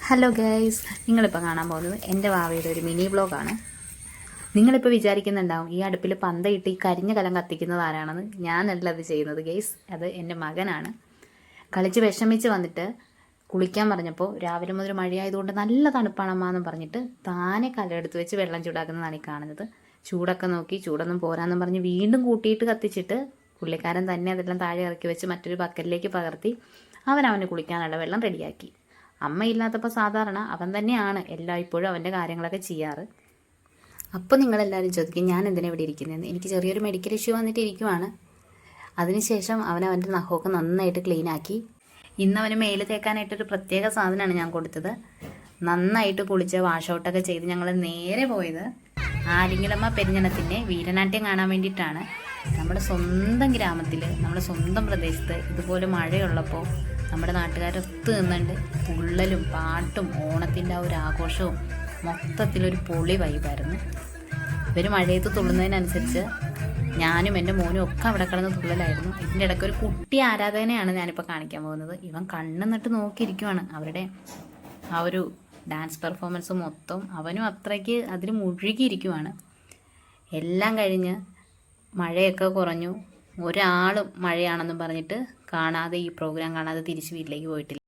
Hello guys, നിങ്ങളിപ്പോൾ കാണാൻ പോകുന്നത് എൻ്റെ വാവയുടെ ഒരു മിനി വ്ളോഗാണ്. നിങ്ങളിപ്പോൾ വിചാരിക്കുന്നുണ്ടാവും ഈ അടുപ്പിൽ പന്തയിട്ട് ഈ കരിഞ്ഞ കലം കത്തിക്കുന്നത് ആരാണെന്ന്. ഞാനല്ല അത് ചെയ്യുന്നത് ഗൈസ്, അത് എൻ്റെ മകനാണ്. കളിച്ച് വിഷമിച്ച് വന്നിട്ട് കുളിക്കാൻ പറഞ്ഞപ്പോൾ രാവിലെ മുതൽ മഴയായതുകൊണ്ട് നല്ല തണുപ്പാണമ്മാന്നും പറഞ്ഞിട്ട് താനെ കലമെടുത്ത് വെച്ച് വെള്ളം ചൂടാക്കുന്നതാണ് ഈ കാണുന്നത്. ചൂടൊക്കെ നോക്കി ചൂടൊന്നും പോരാന്നും പറഞ്ഞ് വീണ്ടും കൂട്ടിയിട്ട് കത്തിച്ചിട്ട് പുള്ളിക്കാരൻ തന്നെ അതെല്ലാം താഴെ ഇറക്കി വെച്ച് മറ്റൊരു ബക്കറ്റിലേക്ക് പകർത്തി അവനവന് കുളിക്കാനുള്ള വെള്ളം റെഡിയാക്കി. അമ്മയില്ലാത്തപ്പോൾ സാധാരണ അവൻ തന്നെയാണ് എല്ലായ്പ്പോഴും അവൻ്റെ കാര്യങ്ങളൊക്കെ ചെയ്യാറ്. അപ്പോൾ നിങ്ങളെല്ലാവരും ചോദിക്കും ഞാൻ എന്തിനാണ് ഇവിടെ ഇരിക്കുന്നതെന്ന്. എനിക്ക് ചെറിയൊരു മെഡിക്കൽ ഇഷ്യൂ വന്നിട്ട് ഇരിക്കുവാണ്. അതിനുശേഷം അവൻ്റെ നഖമൊക്കെ നന്നായിട്ട് ക്ലീനാക്കി. ഇന്ന് അവന് മേല് തേക്കാനായിട്ടൊരു പ്രത്യേക സാധനമാണ് ഞാൻ കൊടുത്തത്. നന്നായിട്ട് കുളിച്ച് വാഷ് ഔട്ടൊക്കെ ചെയ്ത് ഞങ്ങൾ നേരെ പോയത് ആലിംഗലമ്മ പെരിഞ്ഞണത്തിൻ്റെ വീരനാട്യം കാണാൻ വേണ്ടിയിട്ടാണ്. നമ്മുടെ സ്വന്തം ഗ്രാമത്തിൽ, നമ്മുടെ സ്വന്തം പ്രദേശത്ത് ഇതുപോലെ മഴയുള്ളപ്പോൾ നമ്മുടെ നാട്ടുകാരൊത്ത് നിന്നുണ്ട് തുള്ളലും പാട്ടും ഓണത്തിൻ്റെ ആ ഒരു ആഘോഷവും മൊത്തത്തിലൊരു പൊളി വൈബായിരുന്നു. ഇവർ മഴയത്ത് തുള്ളുന്നതിനനുസരിച്ച് ഞാനും എൻ്റെ മോനും ഒക്കെ അവിടെ കിടന്ന് തുള്ളലായിരുന്നു. ഇതിൻ്റെ ഇടയ്ക്ക് ഒരു കുട്ടി ആരാധനയാണ് ഞാനിപ്പോൾ കാണിക്കാൻ പോകുന്നത്. ഇവൻ കണ്ണെന്നിട്ട് നോക്കിയിരിക്കുവാണ് അവരുടെ ആ ഒരു ഡാൻസ് പെർഫോമൻസ് മൊത്തം. അവനും അത്രയ്ക്ക് അതിൽ മുഴുകിയിരിക്കുവാണ്. എല്ലാം കഴിഞ്ഞ് മഴയൊക്കെ കുറഞ്ഞു. ഒരാളും മഴയാണെന്നും പറഞ്ഞിട്ട് കാണാതെ ഈ പ്രോഗ്രാം കാണാതെ തിരിച്ച് വീട്ടിലേക്ക് പോയിട്ടില്ല.